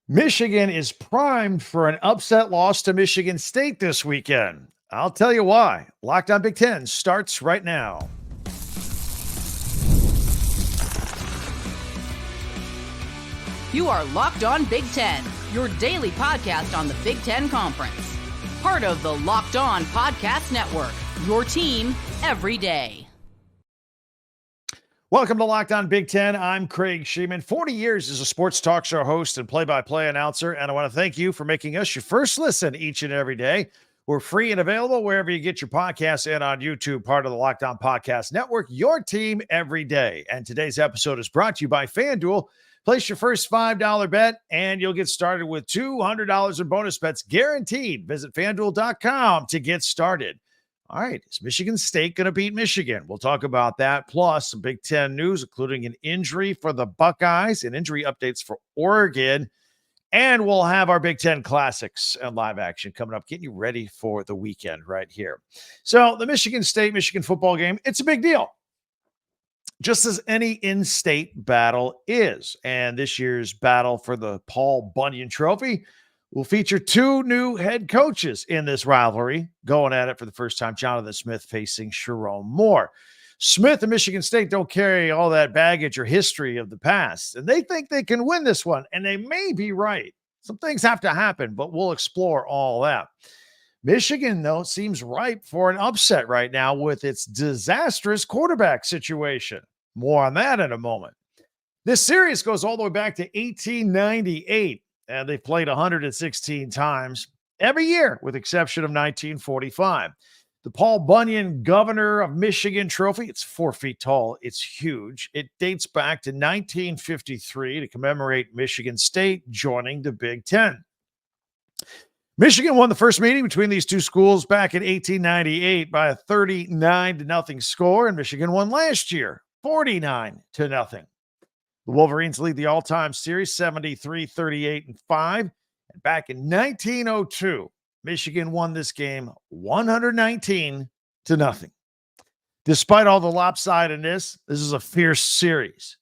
Michigan is primed for an upset loss to Michigan State this weekend. I'll tell you why. Locked on Big Ten starts right now. You are Locked On Big Ten, your daily podcast on the Big Ten Conference. Part of the Locked On Podcast Network, your team every day. Welcome to Locked On Big Ten. I'm Craig Shemon. 40 years as a sports talk show host and play-by-play announcer, and I want to thank you for making us your first listen each and every day. We're free and available wherever you get your podcasts and on YouTube, part of the Locked On Podcast Network, your team every day. And today's episode is brought to you by FanDuel. Place your first $5 bet, and you'll get started with $200 in bonus bets guaranteed. Visit FanDuel.com to get started. All right, is Michigan State going to beat Michigan? We'll talk about that, plus some Big Ten news, including an injury for the Buckeyes and injury updates for Oregon. And we'll have our Big Ten classics and live action coming up, getting you ready for the weekend right here. So the Michigan State-Michigan football game, it's a big deal, just as any in-state battle is. And this year's battle for the Paul Bunyan Trophy will feature two new head coaches in this rivalry, going at it for the first time. Jonathan Smith facing Sherrone Moore. Smith and Michigan State don't carry all that baggage or history of the past, and they think they can win this one, and they may be right. Some things have to happen, but we'll explore all that. Michigan, though, seems ripe for an upset right now with its disastrous quarterback situation. More on that in a moment. This series goes all the way back to 1898. And they've played 116 times every year, with exception of 1945. The Paul Bunyan Governor of Michigan Trophy, it's 4 feet tall. It's huge. It dates back to 1953 to commemorate Michigan State joining the Big Ten. Michigan won the first meeting between these two schools back in 1898 by a 39-0 score, and Michigan won last year, 49-0. The Wolverines lead the all-time series 73-38-5. And back in 1902, Michigan won this game 119-0. Despite all the lopsidedness, this is a fierce series.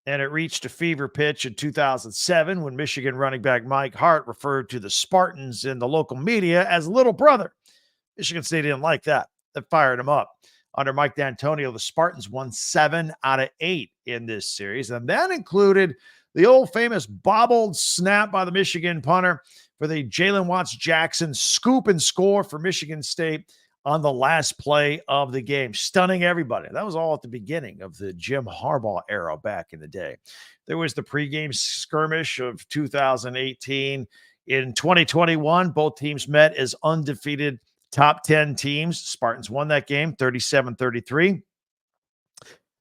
And it reached a fever pitch in 2007 when Michigan running back Mike Hart referred to the Spartans in the local media as little brother. Michigan State didn't like that. That fired him up. Under Mike D'Antonio, the Spartans won 7 out of 8 in this series, and that included the old famous bobbled snap by the Michigan punter for the Jalen Watts-Jackson scoop and score for Michigan State on the last play of the game, stunning everybody. That was all at the beginning of the Jim Harbaugh era back in the day. There was the pregame skirmish of 2018. In 2021, both teams met as undefeated top 10 teams. Spartans won that game 37-33.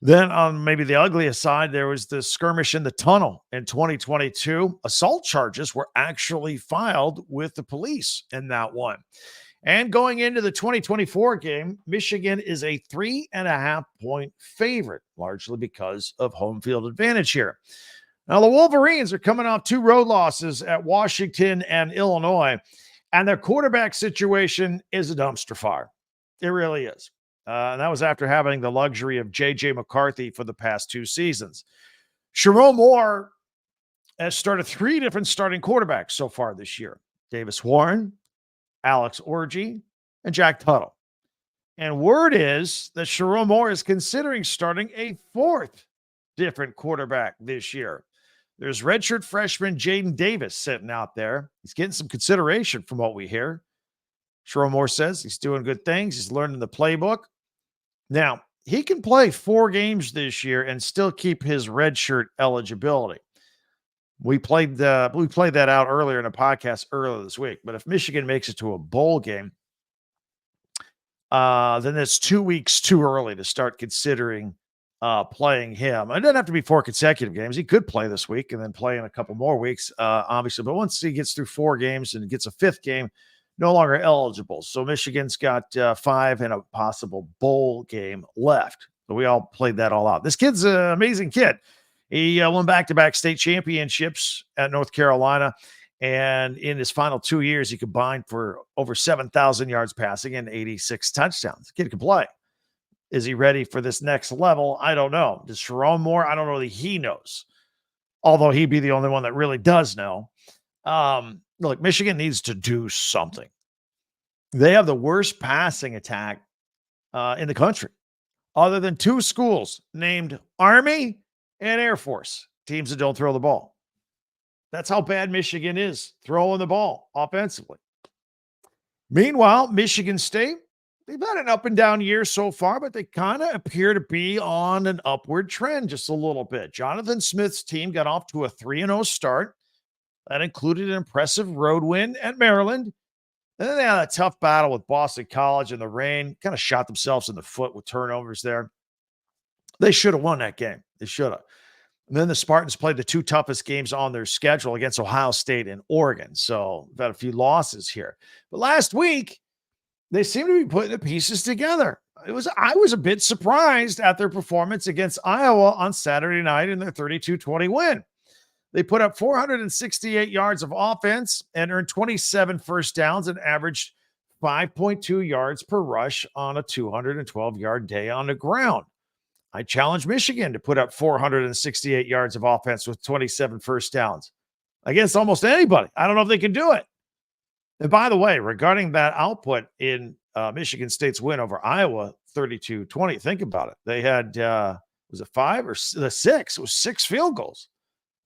Then on maybe the ugliest side, there was the skirmish in the tunnel in 2022. Assault charges were actually filed with the police in that one. And going into the 2024 game, Michigan is a 3.5-point favorite, largely because of home field advantage here. Now, the Wolverines are coming off 2 road losses at Washington and Illinois. And their quarterback situation is a dumpster fire. It really is. And that was after having the luxury of J.J. McCarthy for the past 2 seasons. Sherrone Moore has started 3 different starting quarterbacks so far this year. Davis Warren, Alex Orji, and Jack Tuttle. And word is that Sherrone Moore is considering starting a 4th different quarterback this year. There's redshirt freshman Jaden Davis sitting out there. He's getting some consideration from what we hear. Sherrone Moore says he's doing good things. He's learning the playbook. Now, he can play 4 games this year and still keep his redshirt eligibility. We played that out earlier in a podcast earlier this week. But if Michigan makes it to a bowl game, then it's 2 weeks too early to start considering playing him. It doesn't have to be 4 consecutive games. He could play this week and then play in a couple more weeks, obviously. But once he gets through 4 games and gets a 5th game, no longer eligible. So Michigan's got 5 and a possible bowl game left. So we all played that all out. This kid's an amazing kid. He won back-to-back state championships at North Carolina. And in his final 2 years, he combined for over 7,000 yards passing and 86 touchdowns. The kid can play. Is he ready for this next level? I don't know. Does Sherrone Moore? I don't know that he knows. Although he'd be the only one that really does know. Look, Michigan needs to do something. They have the worst passing attack in the country, other than two schools named Army and Air Force, teams that don't throw the ball. That's how bad Michigan is throwing the ball offensively. Meanwhile, Michigan State, they've had an up and down year so far, but they kind of appear to be on an upward trend just a little bit. Jonathan Smith's team got off to a 3-0 start. That included an impressive road win at Maryland. And then they had a tough battle with Boston College in the rain, kind of shot themselves in the foot with turnovers there. They should have won that game. They should have. And then the Spartans played the two toughest games on their schedule against Ohio State and Oregon. So we've had a few losses here. But last week, they seem to be putting the pieces together. I was a bit surprised at their performance against Iowa on Saturday night in their 32-20 win. They put up 468 yards of offense and earned 27 first downs and averaged 5.2 yards per rush on a 212-yard day on the ground. I challenge Michigan to put up 468 yards of offense with 27 first downs against almost anybody. I don't know if they can do it. And by the way, regarding that output in Michigan State's win over Iowa, 32-20, think about it. They had, was it 5 or 6? It was 6 field goals.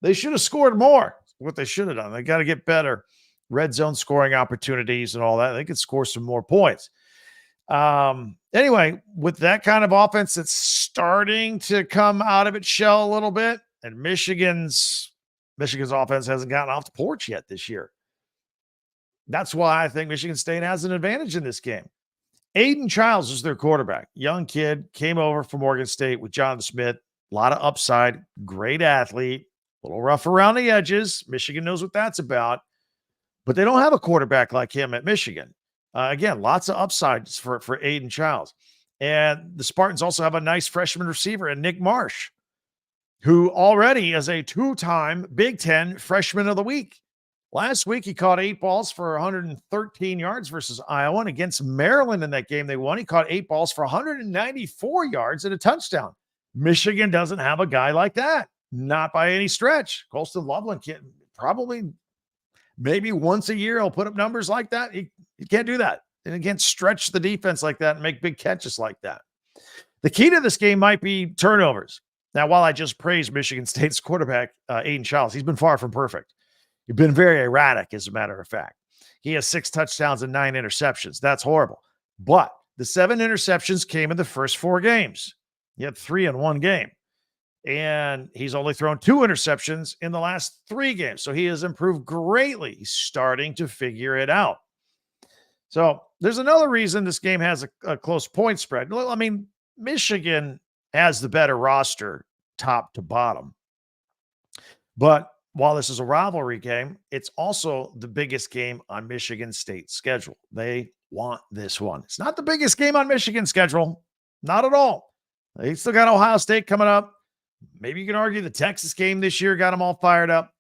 They should have scored more. What they should have done. They got to get better red zone scoring opportunities and all that. They could score some more points. Anyway, with that kind of offense that's starting to come out of its shell a little bit, and Michigan's offense hasn't gotten off the porch yet this year. That's why I think Michigan State has an advantage in this game. Aiden Childs is their quarterback. Young kid, came over from Oregon State with Jonathan Smith. A lot of upside, great athlete, a little rough around the edges. Michigan knows what that's about. But they don't have a quarterback like him at Michigan. Again, lots of upsides for Aiden Childs. And the Spartans also have a nice freshman receiver in Nick Marsh, who already is a 2-time Big Ten Freshman of the Week. Last week, he caught 8 balls for 113 yards versus Iowa. And against Maryland in that game they won, he caught 8 balls for 194 yards and a touchdown. Michigan doesn't have a guy like that. Not by any stretch. Colston Loveland can't, probably maybe once a year he'll put up numbers like that. He can't do that. And he can't stretch the defense like that and make big catches like that. The key to this game might be turnovers. Now, while I just praised Michigan State's quarterback, Aiden Childs, he's been far from perfect. He's been very erratic, as a matter of fact. He has 6 touchdowns and 9 interceptions. That's horrible. But the 7 interceptions came in the first 4 games. He had 3 in one game. And he's only thrown 2 interceptions in the last 3 games. So he has improved greatly. He's starting to figure it out. So there's another reason this game has a close point spread. I mean, Michigan has the better roster top to bottom. But while this is a rivalry game, it's also the biggest game on Michigan State's schedule. They want this one. It's not the biggest game on Michigan's schedule. Not at all. They still got Ohio State coming up. Maybe you can argue the Texas game this year got them all fired up.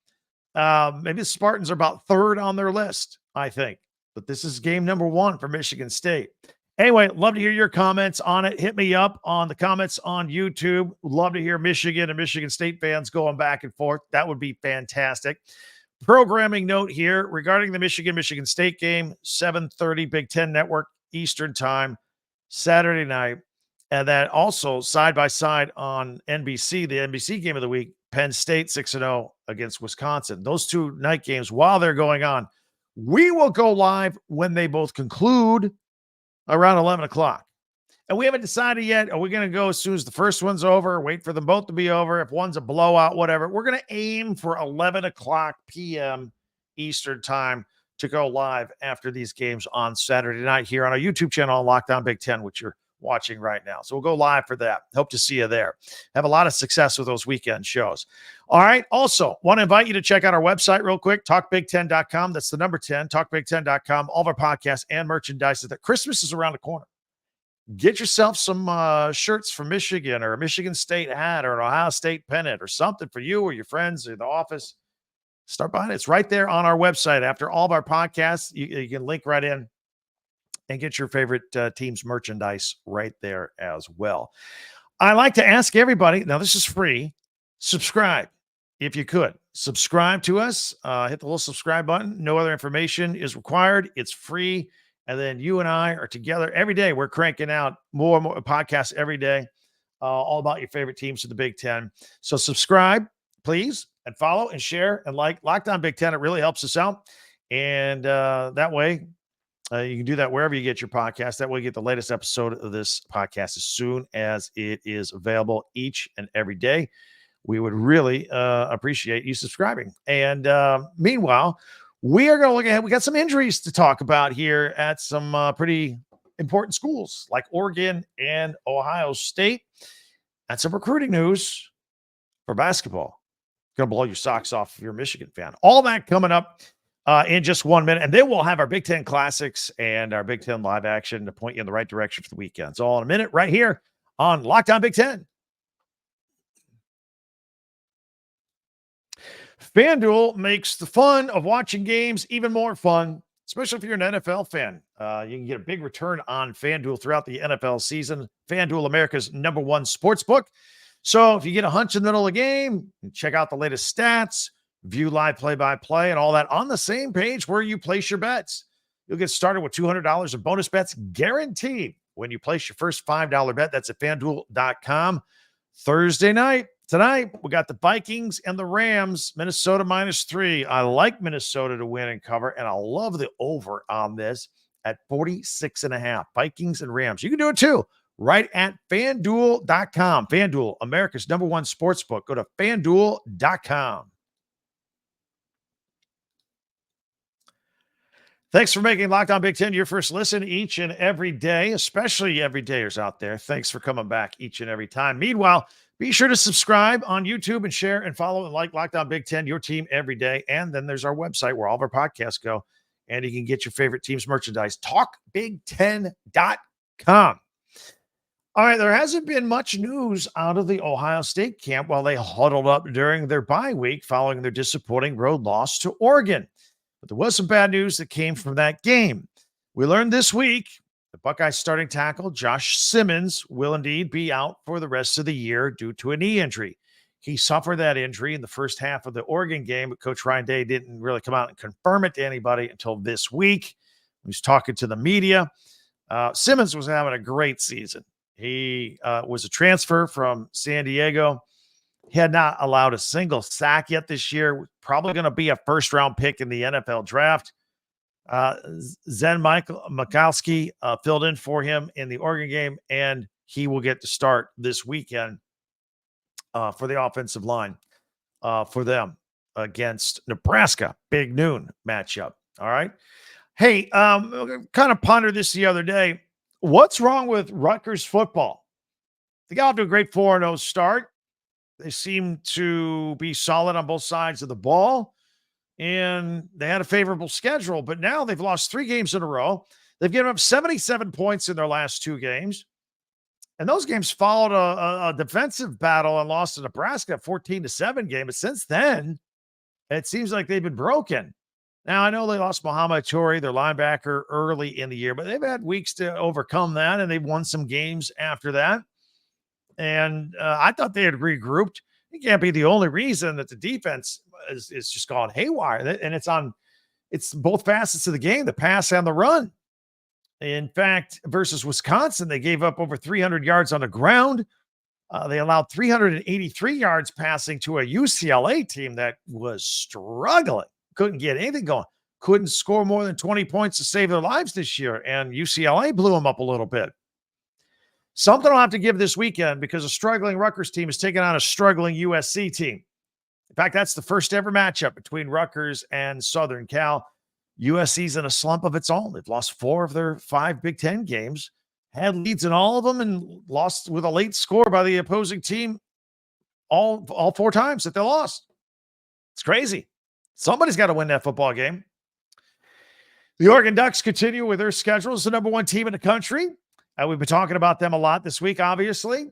Maybe the Spartans are about 3rd on their list, I think. But this is game number 1 for Michigan State. Anyway, love to hear your comments on it. Hit me up on the comments on YouTube. Would love to hear Michigan and Michigan State fans going back and forth. That would be fantastic. Programming note here regarding the Michigan State game, 7:30 Big Ten Network Eastern Time, Saturday night. And then also side by side on NBC, the NBC game of the week, Penn State 6-0 against Wisconsin. Those 2 night games, while they're going on, we will go live when they both conclude around 11 o'clock. And we haven't decided yet, are we going to go as soon as the first one's over, wait for them both to be over? If one's a blowout, whatever, we're going to aim for 11 o'clock p.m. Eastern Time to go live after these games on Saturday night here on our YouTube channel on Lockdown Big Ten, which you're watching right now. So we'll go live for that. Hope to see you there. Have a lot of success with those weekend shows. All right. Also, want to invite you to check out our website real quick, talkbig10.com. That's the number 10, talkbig10.com. All of our podcasts and merchandise. That Christmas is around the corner. Get yourself some shirts from Michigan, or a Michigan State hat, or an Ohio State pennant, or something for you or your friends in the office. Start buying it. It's right there on our website. After all of our podcasts, you can link right in and get your favorite team's merchandise right there as well. I like to ask everybody, now this is free, subscribe. if you could, subscribe to us. Hit the little subscribe button. No other information is required. It's free. And then you and I are together every day. We're cranking out more and more podcasts every day, all about your favorite teams of the Big Ten. So subscribe, please, and follow and share and like Locked On Big Ten. It really helps us out. And that way, you can do that wherever you get your podcast. That way, you get the latest episode of this podcast as soon as it is available each and every day. We would really appreciate you subscribing. And meanwhile, we are going to look ahead. We got some injuries to talk about here at some pretty important schools like Oregon and Ohio State. And some recruiting news for basketball. Going to blow your socks off if you're a Michigan fan. All that coming up in just 1 minute. And then we'll have our Big Ten Classics and our Big Ten Live action to point you in the right direction for the weekend. So all in a minute right here on Locked On Big Ten. FanDuel makes the fun of watching games even more fun, especially if you're an NFL fan. You can get a big return on FanDuel throughout the NFL season. FanDuel, America's #1 sports book. So if you get a hunch in the middle of the game, check out the latest stats, view live play-by-play, and all that on the same page where you place your bets. You'll get started with $200 of bonus bets guaranteed when you place your first $5 bet. That's at FanDuel.com. Thursday night. Tonight, we got the Vikings and the Rams, Minnesota -3. I like Minnesota to win and cover, and I love the over on this at 46.5. Vikings and Rams. You can do it too, right at FanDuel.com. FanDuel, America's #1 sportsbook. Go to FanDuel.com. Thanks for making Locked On Big Ten your first listen each and every day, especially everydayers out there. Thanks for coming back each and every time. Meanwhile, be sure to subscribe on YouTube and share and follow and like Locked On Big Ten, your team every day. And then there's our website where all of our podcasts go, and you can get your favorite team's merchandise, talkbig10.com. All right, there hasn't been much news out of the Ohio State camp while they huddled up during their bye week following their disappointing road loss to Oregon. But there was some bad news that came from that game. We learned this week the Buckeyes starting tackle, Josh Simmons, will indeed be out for the rest of the year due to a knee injury. He suffered that injury in the first half of the Oregon game, but Coach Ryan Day didn't really come out and confirm it to anybody until this week. He was talking to the media. Simmons was having a great season. He was a transfer from San Diego. He had not allowed a single sack yet this year. Probably going to be a first-round pick in the NFL draft. Zen Mikowski filled in for him in the Oregon game, and he will get to start this weekend for the offensive line for them against Nebraska. Big noon matchup. All right. Hey, kind of pondered this the other day. What's wrong with Rutgers football? They got off to a great 4-0 start. They seem to be solid on both sides of the ball. And they had a favorable schedule, but now they've lost 3 games in a row. They've given up 77 points in their last 2 games. And those games followed a defensive battle and lost to Nebraska 14-7 game. But since then, it seems like they've been broken. Now, I know they lost Muhammad Toure, their linebacker, early in the year, but they've had weeks to overcome that, and they've won some games after that. And I thought they had regrouped. It can't be the only reason that the defense is just gone haywire. And it's both facets of the game, the pass and the run. In fact, versus Wisconsin, they gave up over 300 yards on the ground. They allowed 383 yards passing to a UCLA team that was struggling, couldn't get anything going, couldn't score more than 20 points to save their lives this year. And UCLA blew them up a little bit. Something I'll have to give this weekend because a struggling Rutgers team is taking on a struggling USC team. In fact, that's the first ever matchup between Rutgers and Southern Cal. USC's in a slump of its own. They've lost 4 of their 5 Big Ten games, had leads in all of them, and lost with a late score by the opposing team all 4 times that they lost. It's crazy. Somebody's got to win that football game. The Oregon Ducks continue with their schedule as the #1 team in the country. We've been talking about them a lot this week, obviously,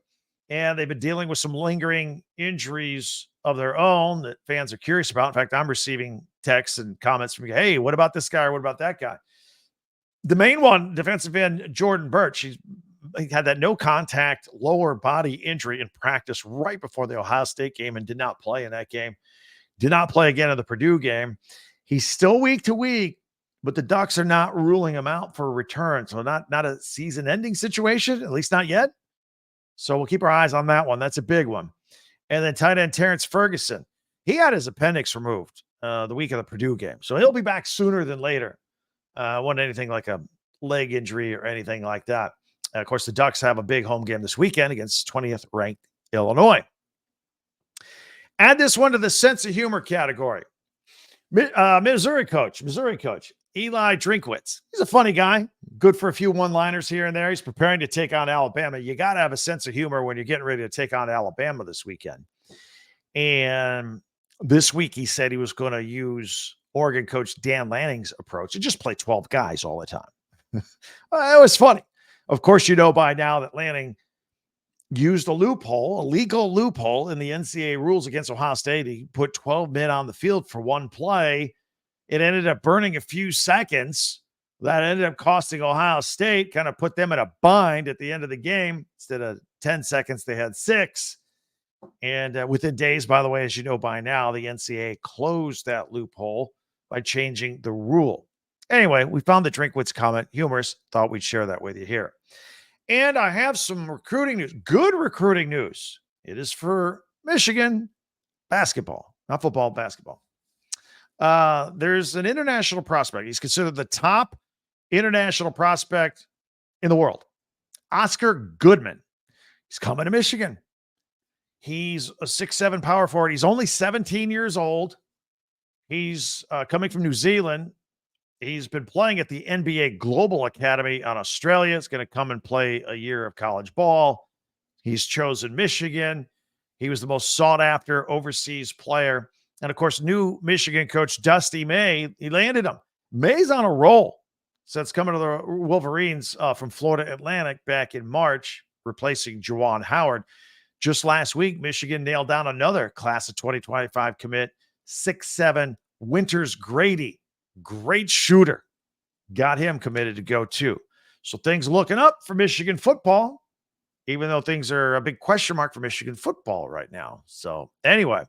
and they've been dealing with some lingering injuries of their own that fans are curious about. In fact, I'm receiving texts and comments from, hey, what about this guy or what about that guy? The main one, defensive end Jordan Birch, he's he had that no contact lower body injury in practice right before the Ohio State game and did not play in that game. Did not play again in the Purdue game. He's still week to week, but the Ducks are not ruling him out for a return. So not a season-ending situation, at least not yet. So we'll keep our eyes on that one. That's a big one. And then tight end Terrence Ferguson. He had his appendix removed the week of the Purdue game. So he'll be back sooner than later. Wasn't anything like a leg injury or anything like that. Of course, the Ducks have a big home game this weekend against 20th ranked Illinois. Add this one to the sense of humor category. Missouri coach Eli Drinkwitz. He's a funny guy, good for a few one-liners here and there. He's preparing to take on Alabama. You got to have a sense of humor when you're getting ready to take on Alabama this weekend. And this week he said he was going to use Oregon coach Dan Lanning's approach and just play 12 guys all the time. It was funny. Of course, you know by now that Lanning used a legal loophole in the NCAA rules against Ohio State. He put 12 men on the field for one play. It ended up burning a few seconds. That ended up costing Ohio State, kind of put them in a bind at the end of the game. Instead of 10 seconds, they had 6. And within days, by the way, as you know by now, the NCAA closed that loophole by changing the rule. Anyway, we found the Drinkwitz comment humorous. Thought we'd share that with you here. And I have some recruiting news, good recruiting news. It is for Michigan basketball, not football, basketball. There's an international prospect. He's considered the top international prospect in the world. Oscar Goodman. He's coming to Michigan. He's a 6'7" power forward. He's only 17 years old. He's coming from New Zealand. He's been playing at the NBA Global Academy on Australia. He's going to come and play a year of college ball. He's chosen Michigan. He was the most sought-after overseas player. And, of course, new Michigan coach Dusty May, he landed him. May's on a roll since coming to the Wolverines from Florida Atlantic back in March, replacing Juwan Howard. Just last week, Michigan nailed down another class of 2025 commit, 6'7" Winters Grady. Great shooter. Got him committed to go too. So things looking up for Michigan football, even though things are a big question mark for Michigan football right now. So anyway,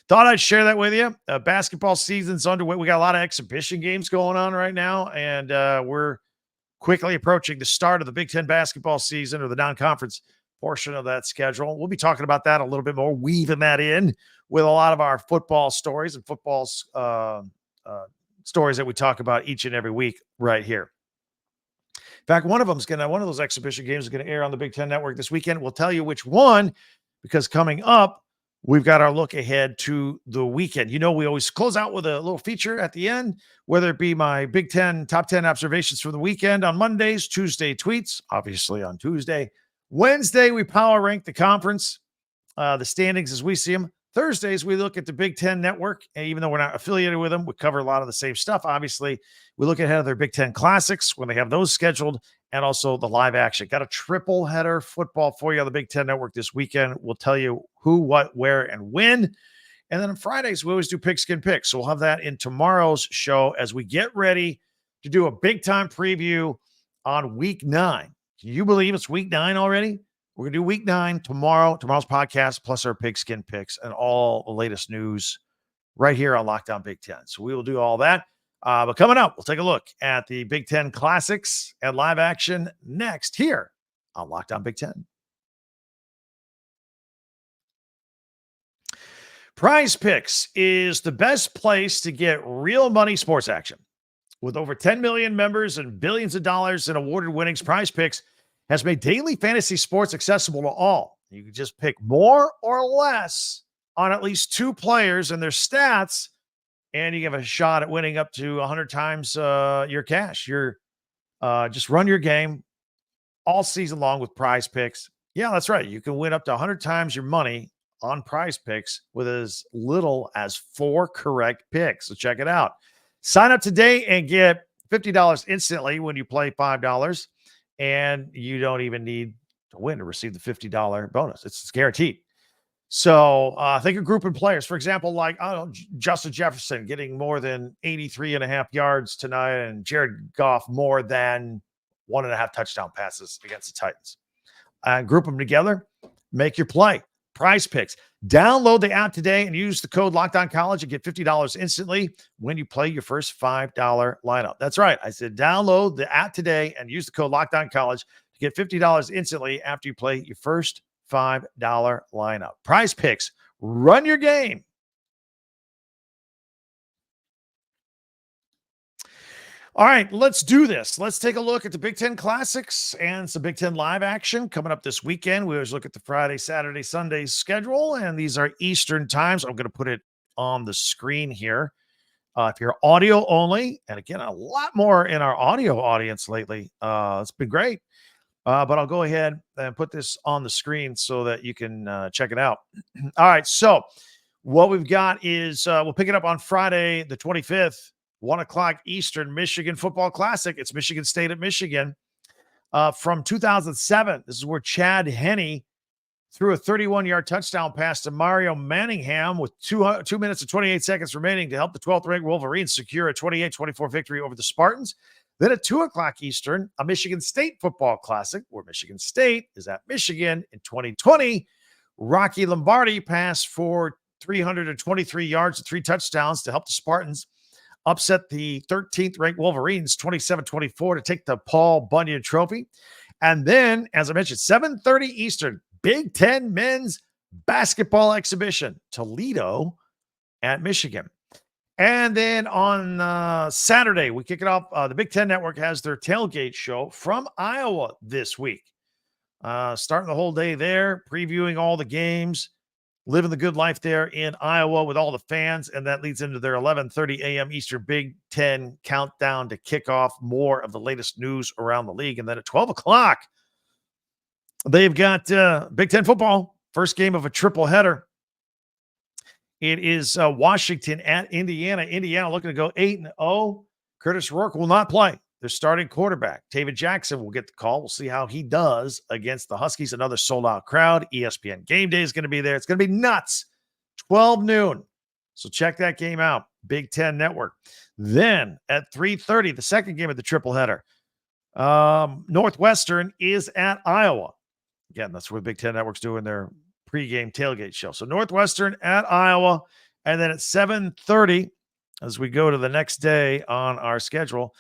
thought I'd share that with you. Basketball season's underway. We got a lot of exhibition games going on right now, and we're quickly approaching the start of the Big Ten basketball season, or the non-conference portion of that schedule. We'll be talking about that a little bit more, weaving that in with a lot of our football stories and football's stories that we talk about each and every week right here. In fact, one of those exhibition games is going to air on the Big Ten Network this weekend. We'll tell you which one, because coming up, we've got our look ahead to the weekend. You know, we always close out with a little feature at the end, whether it be my Big Ten top 10 observations for the weekend on Mondays, Tuesday tweets, obviously on Tuesday. Wednesday, we power rank the conference, the standings as we see them. Thursdays, we look at the Big Ten Network, and even though we're not affiliated with them, we cover a lot of the same stuff. Obviously, we look ahead of their Big Ten Classics when they have those scheduled, and also the live action. Got a triple header football for you on the Big Ten Network this weekend. We'll tell you who, what, where, and when. And then on Fridays, we always do Pigskin Picks. So we'll have that in tomorrow's show as we get ready to do a big-time preview on Week 9. Can you believe it's Week 9 already? We're going to do Week 9 tomorrow's podcast, plus our Pigskin Picks and all the latest news right here on Locked On Big Ten. So we will do all that. But coming up, we'll take a look at the Big Ten Classics and live action next here on Locked On Big Ten. Prize Picks is the best place to get real money sports action. With over 10 million members and billions of dollars in awarded winnings, Prize Picks has made daily fantasy sports accessible to all. You can just pick more or less on at least 2 players and their stats, and you have a shot at winning up to 100 times your cash. Just run your game all season long with Prize Picks. Yeah, that's right. You can win up to 100 times your money on Prize Picks with as little as 4 correct picks. So check it out. Sign up today and get $50 instantly when you play $5. And you don't even need to win to receive the $50 bonus. It's guaranteed. So think of grouping players. For example, like Justin Jefferson getting more than 83.5 yards tonight, and Jared Goff more than 1.5 touchdown passes against the Titans. group them together, make your play. Prize Picks. Download the app today and use the code LOCKEDONCollege and get $50 instantly when you play your first $5 lineup. That's right. I said download the app today and use the code LOCKEDONCollege to get $50 instantly after you play your first $5 lineup. Prize Picks. Run your game. All right, let's do this. Let's take a look at the Big Ten Classics and some Big Ten live action coming up this weekend. We always look at the Friday, Saturday, Sunday schedule, and these are Eastern times. I'm going to put it on the screen here. If you're audio only, and again, a lot more in our audio audience lately. It's been great. But I'll go ahead and put this on the screen so that you can check it out. All right, so what we've got is we'll pick it up on Friday, the 25th. 1 o'clock Eastern, Michigan Football Classic. It's Michigan State at Michigan. From 2007, this is where Chad Henne threw a 31-yard touchdown pass to Mario Manningham with 2 minutes and 28 seconds remaining to help the 12th-ranked Wolverines secure a 28-24 victory over the Spartans. Then at 2 o'clock Eastern, a Michigan State Football Classic, where Michigan State is at Michigan in 2020. Rocky Lombardi passed for 323 yards and 3 touchdowns to help the Spartans upset the 13th ranked Wolverines 27-24 to take the Paul Bunyan Trophy. And then, as I mentioned, 7:30 Eastern, Big Ten men's basketball exhibition, Toledo at Michigan. And then on Saturday, we kick it off. The Big Ten Network has their tailgate show from Iowa this week. Starting the whole day there, previewing all the games, living the good life there in Iowa with all the fans, and that leads into their 11:30 a.m. Eastern Big Ten countdown to kick off more of the latest news around the league. And then at 12 o'clock, they've got Big Ten football, first game of a triple header. It is Washington at Indiana. Indiana looking to go 8-0. Curtis Rourke will not play. Their starting quarterback, David Jackson, will get the call. We'll see how he does against the Huskies. Another sold-out crowd. ESPN Game Day is going to be there. It's going to be nuts. 12 noon. So check that game out. Big Ten Network. Then at 3:30, the second game of the triple header. Northwestern is at Iowa. Again, that's where Big Ten Network's doing their pregame tailgate show. So Northwestern at Iowa. And then at 7:30, as we go to the next day on our schedule,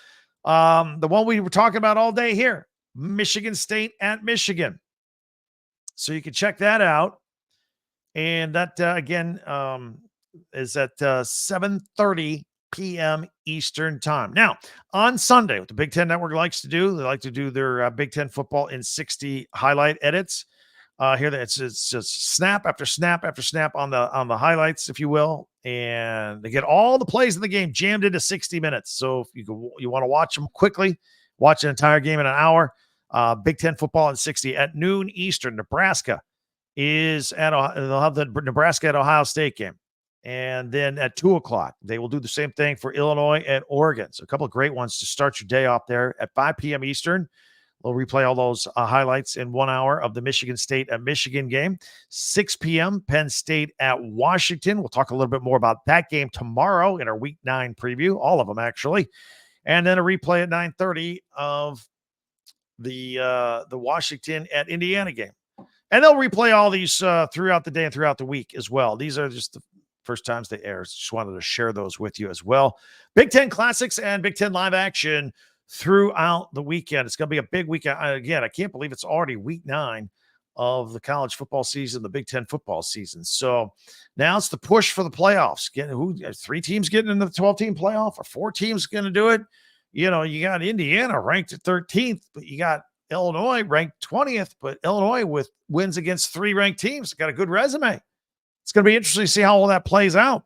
the one we were talking about all day here, Michigan State at Michigan. So you can check that out. And that, again, is at 7:30 p.m. Eastern time. Now, on Sunday, what the Big Ten Network likes to do, they like to do their Big Ten football in 60 highlight edits. Here, it's just snap after snap after snap on the highlights, if you will, and they get all the plays in the game jammed into 60 minutes. So if you want to watch them quickly, watch an entire game in an hour. Big Ten football in 60 at noon Eastern. Nebraska is they'll have the Nebraska at Ohio State game, and then at 2 o'clock they will do the same thing for Illinois and Oregon. So a couple of great ones to start your day off there at 5 p.m. Eastern. We'll replay all those highlights in 1 hour of the Michigan State at Michigan game. 6 p.m., Penn State at Washington. We'll talk a little bit more about that game tomorrow in our Week 9 preview, all of them actually. And then a replay at 9:30 of the Washington at Indiana game. And they'll replay all these throughout the day and throughout the week as well. These are just the first times they air. Just wanted to share those with you as well. Big Ten Classics and Big Ten Live Action throughout the weekend. It's going to be a big weekend. Again, I can't believe it's already Week 9 of the college football season, the Big Ten football season. So now it's the push for the playoffs. Who 3 teams getting into the 12-team playoff, or 4 teams going to do it? You know, you got Indiana ranked at 13th, but you got Illinois ranked 20th, but Illinois with wins against 3 ranked teams got a good resume. It's going to be interesting to see how all that plays out.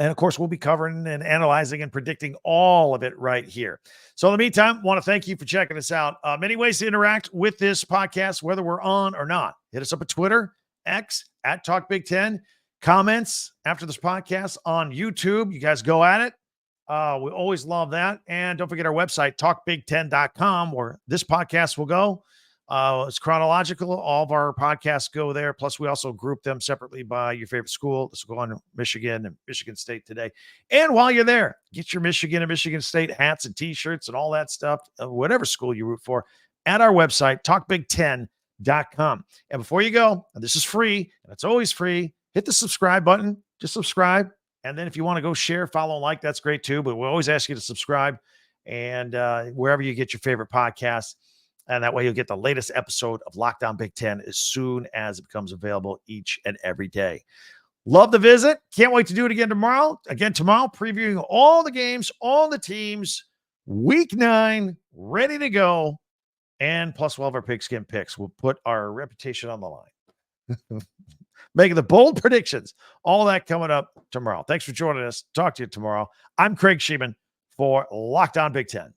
And of course, we'll be covering and analyzing and predicting all of it right here. So in the meantime, want to thank you for checking us out. Many ways to interact with this podcast, whether we're on or not. Hit us up at Twitter, X, at Talk Big Ten. Comments after this podcast on YouTube. You guys go at it. We always love that. And don't forget our website, talkbig10.com, where this podcast will go. It's chronological. All of our podcasts go there. Plus, we also group them separately by your favorite school. This will go on Michigan and Michigan State today. And while you're there, get your Michigan and Michigan State hats and T-shirts and all that stuff, whatever school you root for, at our website, talkbig10.com. BigTenConference.com. And before you go, and this is free, and it's always free, hit the subscribe button. Just subscribe. And then if you want to go share, follow, and like, that's great too. But we always ask you to subscribe and wherever you get your favorite podcasts. And that way you'll get the latest episode of Locked On Big Ten as soon as it becomes available each and every day. Love the visit. Can't wait to do it again tomorrow. Tomorrow, previewing all the games, all the teams, week 9, ready to go. And plus we'll have our pigskin picks. We'll put our reputation on the line. Making the bold predictions. All that coming up tomorrow. Thanks for joining us. Talk to you tomorrow. I'm Craig Shemon for Locked On Big Ten.